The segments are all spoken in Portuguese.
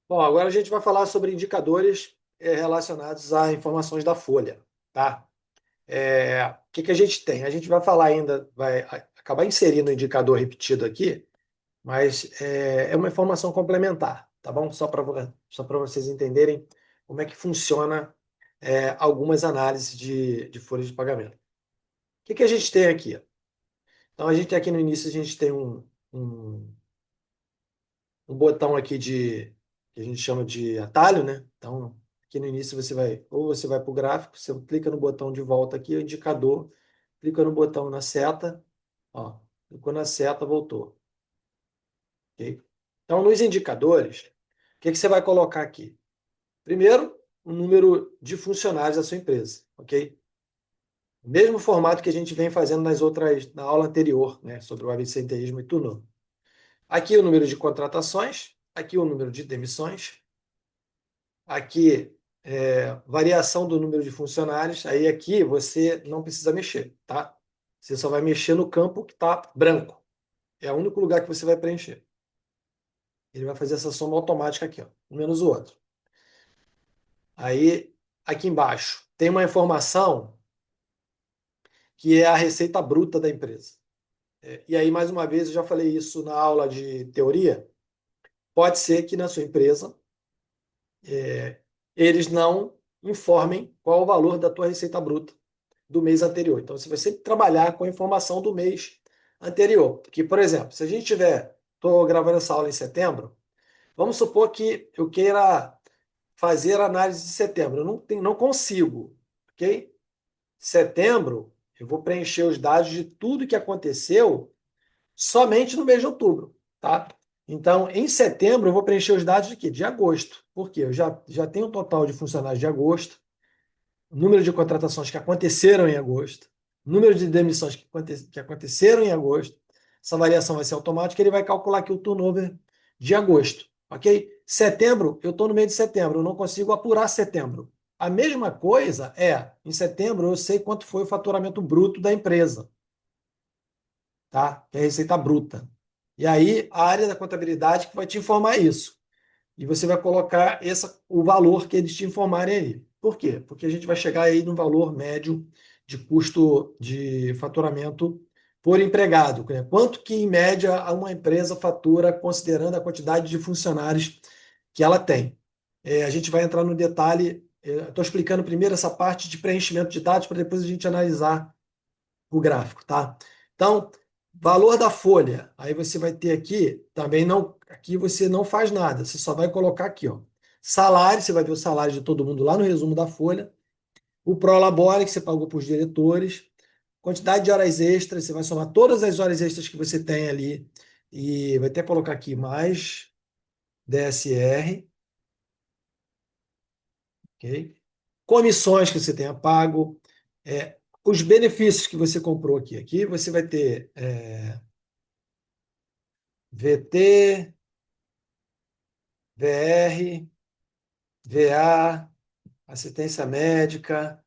Bom, agora a gente vai falar sobre indicadores relacionados a informações da folha, tá? O que que a gente tem? A gente vai falar ainda, vai acabar inserindo o indicador repetido aqui, mas é uma informação complementar, tá bom? Só para vocês entenderem como é que funciona algumas análises de folhas de pagamento. O que que a gente tem aqui? Então, a gente aqui no início, a gente tem um, um botão aqui que a gente chama de atalho, né? Então, aqui no início você vai para o gráfico, você clica no botão de volta aqui, o indicador, clica no botão na seta, ó, clicou na seta, voltou, ok? Então, nos indicadores, o que que você vai colocar aqui? Primeiro, o número de funcionários da sua empresa, ok? O mesmo formato que a gente vem fazendo na aula anterior, né, sobre o absenteísmo e turnover. Aqui o número de contratações, aqui o número de demissões, aqui variação do número de funcionários, aí aqui você não precisa mexer, tá? Você só vai mexer no campo que está branco. É o único lugar que você vai preencher. Ele vai fazer essa soma automática aqui, ó, um menos o outro. Aí, aqui embaixo, tem uma informação que é a receita bruta da empresa. E aí, mais uma vez, eu já falei isso na aula de teoria, pode ser que na sua empresa eles não informem qual o valor da tua receita bruta do mês anterior. Então, você vai sempre trabalhar com a informação do mês anterior. Porque, por exemplo, se a gente tiver, estou gravando essa aula em setembro, vamos supor que eu queira fazer análise de setembro. Eu não consigo, ok? Setembro, eu vou preencher os dados de tudo que aconteceu somente no mês de outubro, tá? Então, em setembro, eu vou preencher os dados de quê? De agosto. Por quê? Eu já tenho um total de funcionários de agosto, número de contratações que aconteceram em agosto, número de demissões que aconteceram em agosto. Essa variação vai ser automática, ele vai calcular aqui o turnover de agosto, ok? Setembro, eu estou no mês de setembro, eu não consigo apurar setembro. A mesma coisa em setembro eu sei quanto foi o faturamento bruto da empresa, tá? Que é a receita bruta. E aí, a área da contabilidade que vai te informar isso. E você vai colocar o valor que eles te informarem aí. Por quê? Porque a gente vai chegar aí no valor médio de custo de faturamento por empregado, né? Quanto que, em média, uma empresa fatura considerando a quantidade de funcionários que ela tem. A gente vai entrar no detalhe, estou explicando primeiro essa parte de preenchimento de dados para depois a gente analisar o gráfico, tá? Então, valor da folha. Aí você vai ter aqui, também não, aqui você não faz nada, você só vai colocar aqui, ó. Salário, você vai ver o salário de todo mundo lá no resumo da folha. O Prolabore, que você pagou para os diretores. Quantidade de horas extras, você vai somar todas as horas extras que você tem ali e vai até colocar aqui mais DSR, ok? Comissões que você tenha pago, os benefícios que você comprou aqui. Aqui você vai ter VT, VR, VA, assistência médica,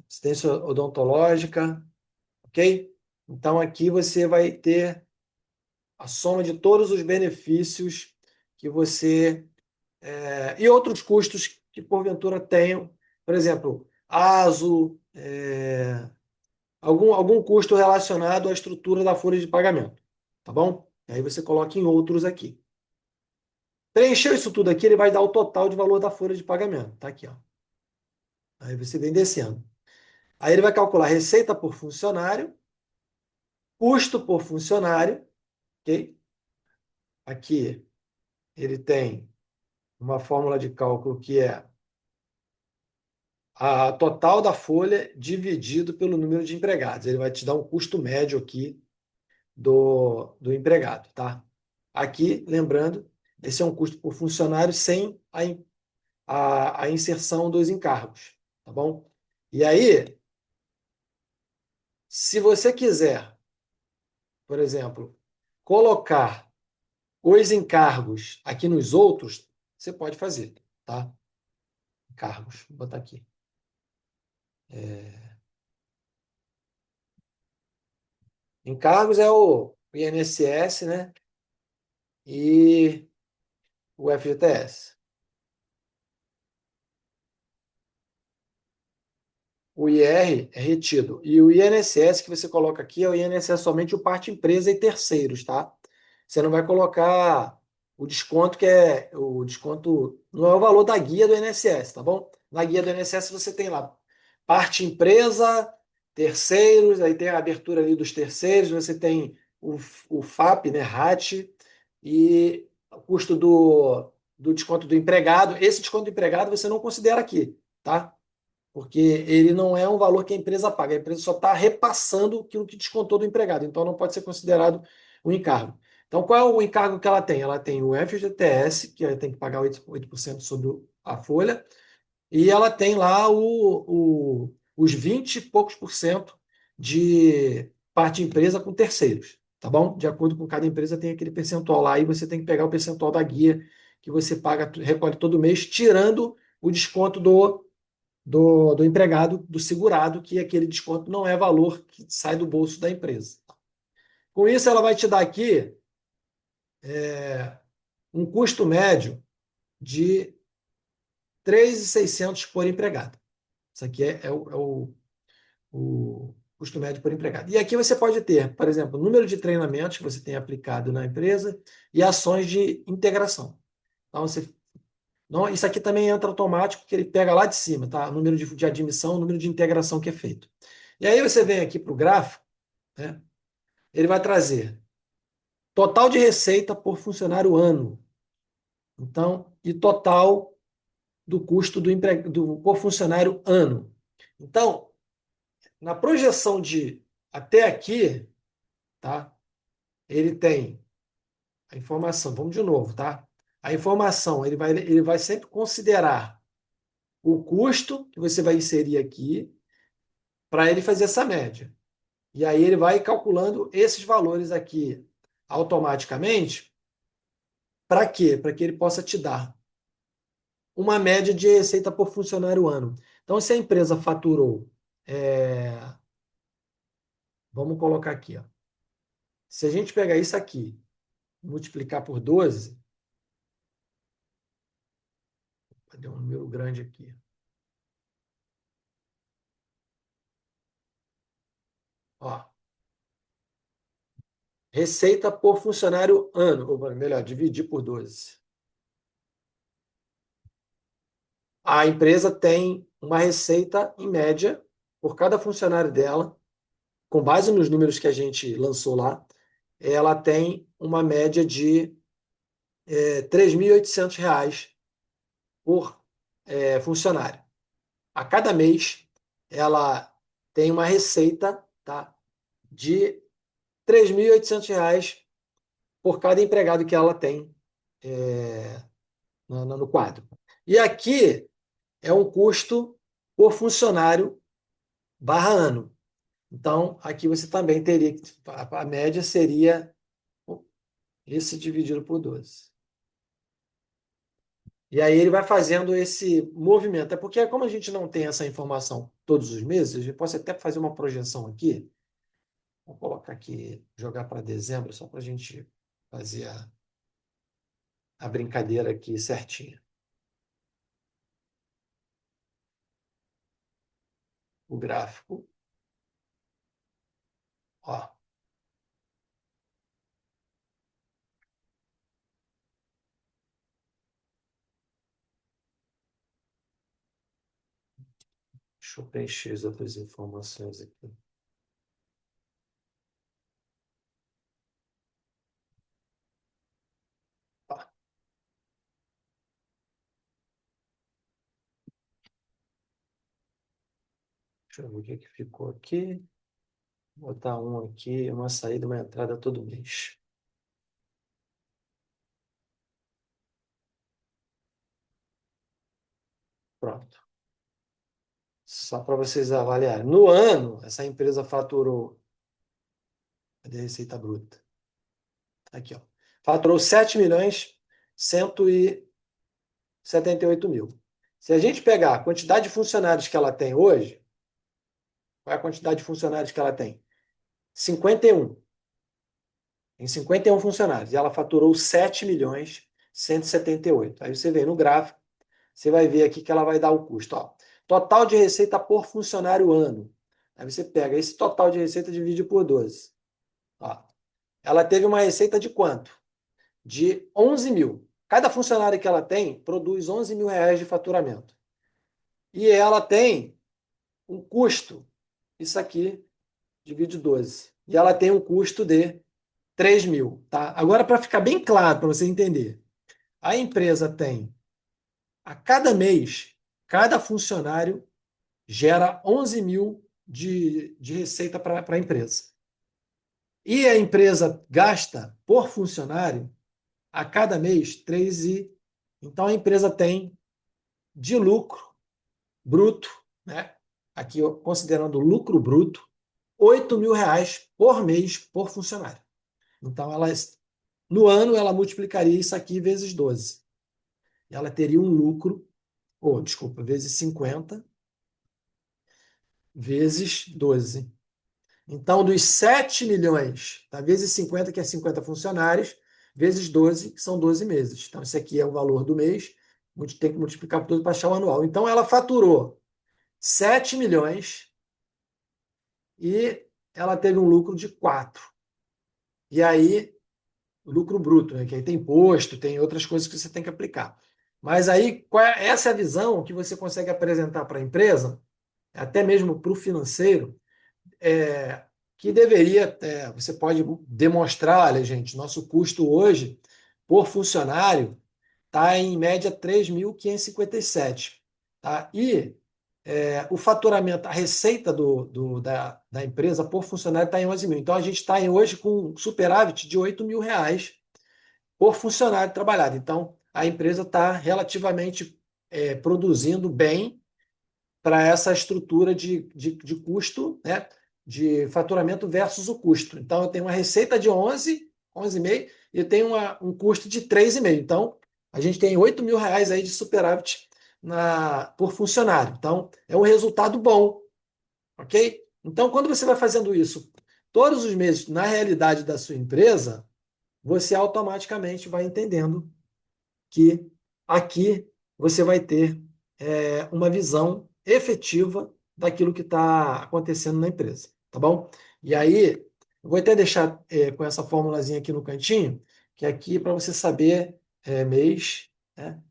assistência odontológica, ok? Então aqui você vai ter a soma de todos os benefícios que você e outros custos que porventura tenham, por exemplo, ASO, algum custo relacionado à estrutura da folha de pagamento, tá bom? Aí você coloca em outros aqui. Preencheu isso tudo aqui, ele vai dar o total de valor da folha de pagamento, tá aqui, ó. Aí você vem descendo. Aí ele vai calcular receita por funcionário, custo por funcionário, ok? Aqui ele tem uma fórmula de cálculo que é a total da folha dividido pelo número de empregados. Ele vai te dar um custo médio aqui do empregado, tá? Aqui, lembrando, esse é um custo por funcionário sem a inserção dos encargos, tá bom? E aí, se você quiser, por exemplo, colocar os encargos aqui nos outros, você pode fazer, tá? Encargos, vou botar aqui. Encargos é o INSS, né? E o FGTS. O IR é retido. E o INSS que você coloca aqui é o INSS somente o parte empresa e terceiros, tá? Você não vai colocar o desconto que é o desconto, não é o valor da guia do INSS, tá bom? Na guia do INSS você tem lá parte empresa, terceiros, aí tem a abertura ali dos terceiros, você tem o FAP, né, RAT, e o custo do desconto do empregado. Esse desconto do empregado você não considera aqui, tá? Porque ele não é um valor que a empresa paga, a empresa só está repassando aquilo que descontou do empregado, então não pode ser considerado um encargo. Então, qual é o encargo que ela tem? Ela tem o FGTS, que ela tem que pagar 8% sobre a folha, e ela tem lá os 20 e poucos por cento de parte empresa com terceiros, tá bom? De acordo com cada empresa tem aquele percentual lá, e você tem que pegar o percentual da guia que você paga, recolhe todo mês, tirando o desconto do empregado, do segurado, que aquele desconto não é valor que sai do bolso da empresa. Com isso, ela vai te dar aqui um custo médio de 3.600 por empregado. Isso aqui é o custo médio por empregado. E aqui você pode ter, por exemplo, o número de treinamentos que você tem aplicado na empresa e ações de integração. Então, não, isso aqui também entra automático, que ele pega lá de cima, tá? O número de admissão, o número de integração que é feito. E aí você vem aqui para o gráfico, né? Ele vai trazer total de receita por funcionário ano. Então, e total do custo por funcionário ano. Então, na projeção de até aqui, tá? Ele tem a informação, vamos de novo, tá? A informação, ele vai sempre considerar o custo que você vai inserir aqui para ele fazer essa média. E aí ele vai calculando esses valores aqui automaticamente. Para quê? Para que ele possa te dar uma média de receita por funcionário ano. Então, se a empresa faturou, é, vamos colocar aqui, ó. Se a gente pegar isso aqui, multiplicar por 12, vai dar um número grande aqui. Ó, receita por funcionário ano, ou melhor, dividir por 12. A empresa tem uma receita, em média, por cada funcionário dela, com base nos números que a gente lançou lá, ela tem uma média de R$ 3.800 por funcionário. A cada mês, ela tem uma receita, tá, de R$ 3.800 por cada empregado que ela tem no quadro. E aqui é um custo por funcionário barra ano. Então, aqui você também teria, a média seria esse dividido por 12. E aí ele vai fazendo esse movimento. É porque, como a gente não tem essa informação todos os meses, a gente pode até fazer uma projeção aqui. Vou colocar aqui, jogar para dezembro, só para a gente fazer a brincadeira aqui certinha. O gráfico. Ó, deixa eu preencher as outras informações aqui. Tá. Deixa eu ver o que ficou aqui. Vou botar um aqui, uma saída, uma entrada todo mês. Pronto. Só para vocês avaliarem. No ano, essa empresa faturou. Cadê a receita bruta? Aqui, ó. Faturou 7.178.000. Se a gente pegar a quantidade de funcionários que ela tem hoje, qual é a quantidade de funcionários que ela tem? 51. Tem 51 funcionários. E ela faturou 7 milhões 178. Aí você vem no gráfico, você vai ver aqui que ela vai dar o custo. Ó. Total de receita por funcionário ano. Aí você pega esse total de receita e divide por 12. Ó. Ela teve uma receita de quanto? De 11 mil. Cada funcionário que ela tem produz 11 mil reais de faturamento. E ela tem um custo, isso aqui, divide 12. E ela tem um custo de 3 mil. Tá? Agora, para ficar bem claro, para você entender, a empresa tem, a cada mês, cada funcionário gera 11 mil de receita para a empresa. E a empresa gasta por funcionário, a cada mês, 3 e... Então, a empresa tem de lucro bruto, né? Aqui considerando o lucro bruto, 8 mil reais por mês por funcionário. Então, no ano, ela multiplicaria isso aqui vezes 12. Ela teria um lucro, ou desculpa, vezes 50, vezes 12. Então, dos 7 milhões, tá? Vezes 50, que é 50 funcionários, vezes 12, que são 12 meses. Então, esse aqui é o valor do mês, a gente tem que multiplicar por 12 para achar o anual. Então, ela faturou 7 milhões e ela teve um lucro de 4. E aí, lucro bruto, né? Que aí tem imposto, tem outras coisas que você tem que aplicar. Mas aí, essa é a visão que você consegue apresentar para a empresa, até mesmo para o financeiro, que deveria, você pode demonstrar, olha, gente, nosso custo hoje por funcionário está em média 3.557. Tá? E o faturamento, a receita da empresa por funcionário está em 11 mil. Então, a gente está hoje com um superávit de 8 mil reais por funcionário trabalhado. Então, a empresa está relativamente produzindo bem para essa estrutura de custo, né? De faturamento versus o custo. Então, eu tenho uma receita de 11,5 e eu tenho um custo de 3,5. Então, a gente tem 8 mil reais aí de superávit por funcionário. Então, é um resultado bom, ok? Então, quando você vai fazendo isso todos os meses na realidade da sua empresa, você automaticamente vai entendendo que aqui você vai ter uma visão efetiva daquilo que está acontecendo na empresa, tá bom? E aí, eu vou até deixar com essa formulazinha aqui no cantinho, que é aqui para você saber mês, né?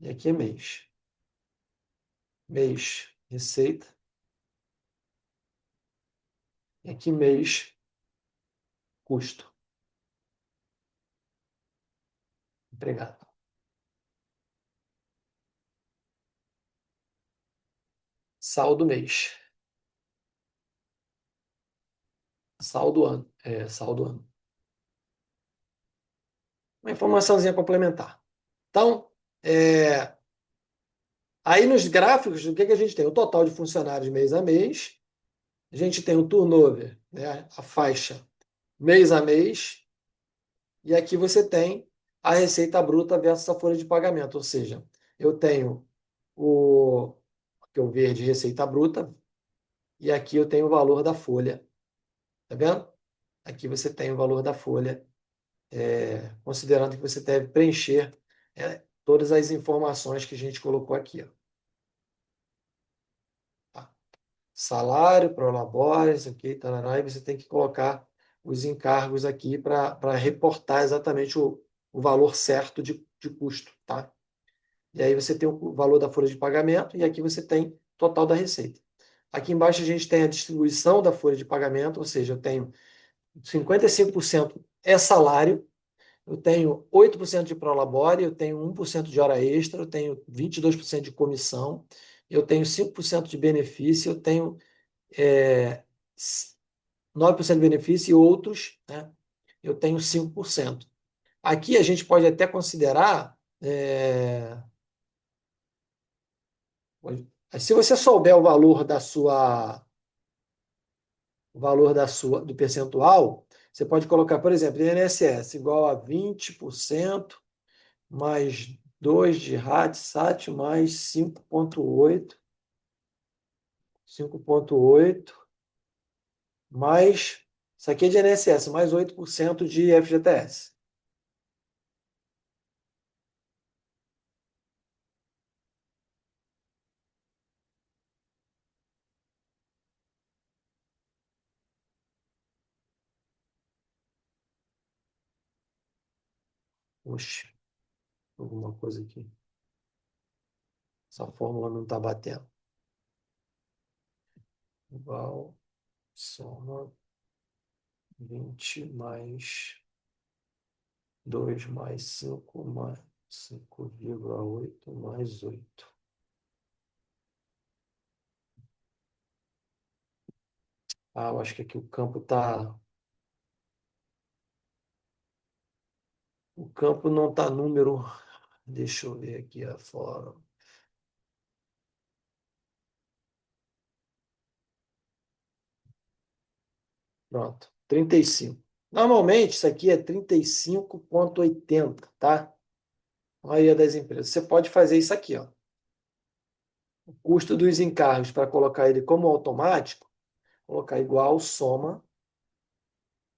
E aqui é mês. Mês, receita. E aqui mês, custo, empregado. Saldo mês. Saldo ano. Saldo ano. Uma informaçãozinha complementar. Então, aí nos gráficos, o que a gente tem? O total de funcionários mês a mês, a gente tem o turnover, né? A faixa mês a mês, e aqui você tem a receita bruta versus a folha de pagamento, ou seja, eu tenho que é o verde, receita bruta, e aqui eu tenho o valor da folha, tá vendo? Aqui você tem o valor da folha, considerando que você deve preencher todas as informações que a gente colocou aqui, ó. Tá? Salário, prolabores, ok, tarará, e você tem que colocar os encargos aqui para reportar exatamente o valor certo de custo, tá? E aí você tem o valor da folha de pagamento e aqui você tem total da receita. Aqui embaixo a gente tem a distribuição da folha de pagamento, ou seja, eu tenho 55% é salário, eu tenho 8% de prolabore, eu tenho 1% de hora extra, eu tenho 22% de comissão, eu tenho 5% de benefício, eu tenho é, 9% de benefício e outros, né, eu tenho 5%. Aqui a gente pode até considerar, se você souber do percentual, você pode colocar, por exemplo, INSS igual a 20% mais 2 de RAT, SAT mais 5,8 mais, isso aqui é de INSS, mais 8% de FGTS. Oxe, alguma coisa aqui. Essa fórmula não está batendo. Igual soma 20 mais 2 mais 5 mais 5,8 mais 8. Ah, eu acho que aqui o campo tá. O campo não tá número. Deixa eu ver aqui a fórmula. Pronto, 35. Normalmente, isso aqui é 35,80, tá? A maioria das empresas. Você pode fazer isso aqui, ó. O custo dos encargos para colocar ele como automático, colocar igual soma.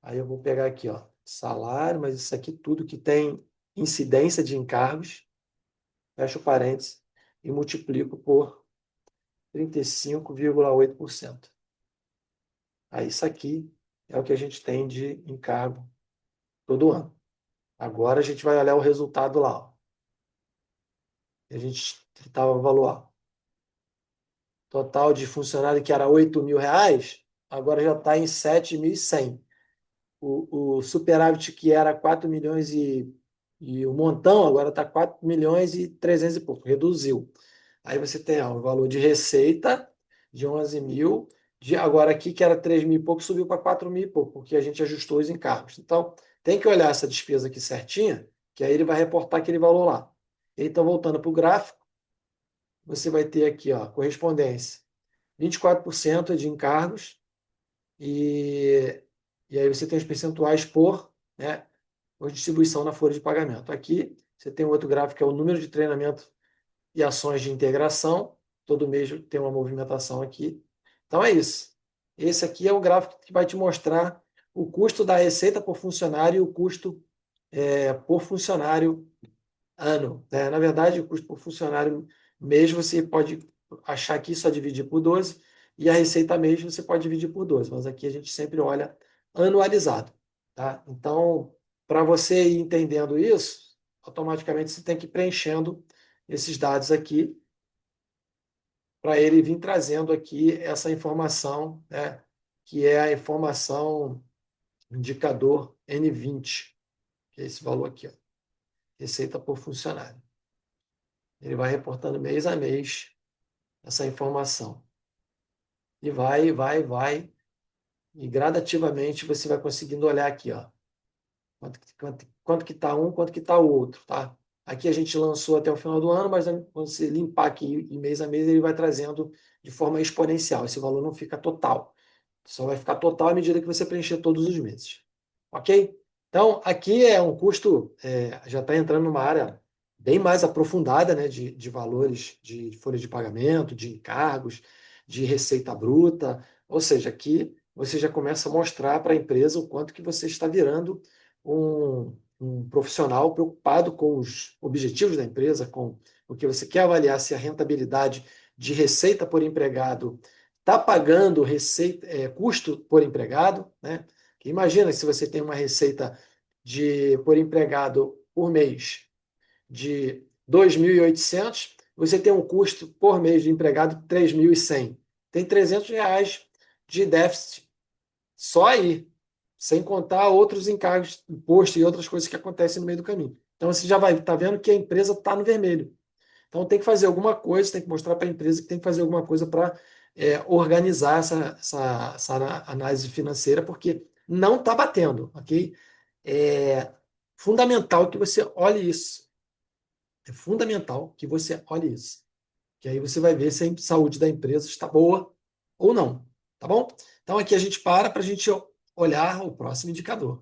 Aí eu vou pegar aqui, ó, salário, mas isso aqui tudo que tem incidência de encargos, fecho parênteses e multiplico por 35,8%. Aí isso aqui é o que a gente tem de encargo todo ano. Agora a gente vai olhar o resultado lá, ó. A gente estava avaliando. Total de funcionário que era R$ 8.000, agora já está em 7.100. O superávit que era 4 milhões e o montão agora está 4 milhões e 300 e pouco, reduziu. Aí você tem ó, o valor de receita de 11 mil, agora aqui que era 3 mil e pouco, subiu para 4 mil e pouco, porque a gente ajustou os encargos. Então, tem que olhar essa despesa aqui certinha, que aí ele vai reportar aquele valor lá. Então, voltando para o gráfico, você vai ter aqui ó, correspondência. 24% de encargos e, e aí você tem os percentuais por, né, por distribuição na folha de pagamento. Aqui você tem um outro gráfico que é o número de treinamento e ações de integração. Todo mês tem uma movimentação aqui. Então é isso. Esse aqui é o gráfico que vai te mostrar o custo da receita por funcionário e o custo por funcionário ano, né? Na verdade, o custo por funcionário mês você pode achar aqui só dividir por 12 e a receita mês você pode dividir por 12, mas aqui a gente sempre olha anualizado, tá? Então, para você ir entendendo isso, automaticamente você tem que ir preenchendo esses dados aqui para ele vir trazendo aqui essa informação, né? Que é a informação indicador N20, que é esse valor aqui, ó, receita por funcionário. Ele vai reportando mês a mês essa informação. E vai. E gradativamente você vai conseguindo olhar aqui, ó. Quanto que está um, quanto que está o outro, tá? Aqui a gente lançou até o final do ano, mas quando você limpar aqui e mês a mês, ele vai trazendo de forma exponencial. Esse valor não fica total. Só vai ficar total à medida que você preencher todos os meses. Ok? Então, aqui é um custo, já está entrando numa área bem mais aprofundada, né, de valores de folha de pagamento, de encargos, de receita bruta. Ou seja, aqui você já começa a mostrar para a empresa o quanto que você está virando um profissional preocupado com os objetivos da empresa, com o que você quer avaliar se a rentabilidade de receita por empregado está pagando receita, custo por empregado, né? Imagina se você tem uma receita por empregado por mês de 2.800, você tem um custo por mês de empregado de 3.100. Tem R$ 300 de déficit só aí, sem contar outros encargos, imposto e outras coisas que acontecem no meio do caminho. Então você já vai estar vendo que a empresa está no vermelho. Então tem que fazer alguma coisa, tem que mostrar para a empresa que tem que fazer alguma coisa para organizar essa análise financeira, porque não está batendo, ok? É fundamental que você olhe isso. É fundamental que você olhe isso. Que aí você vai ver se a saúde da empresa está boa ou não. Tá bom? Então aqui a gente para a gente olhar o próximo indicador.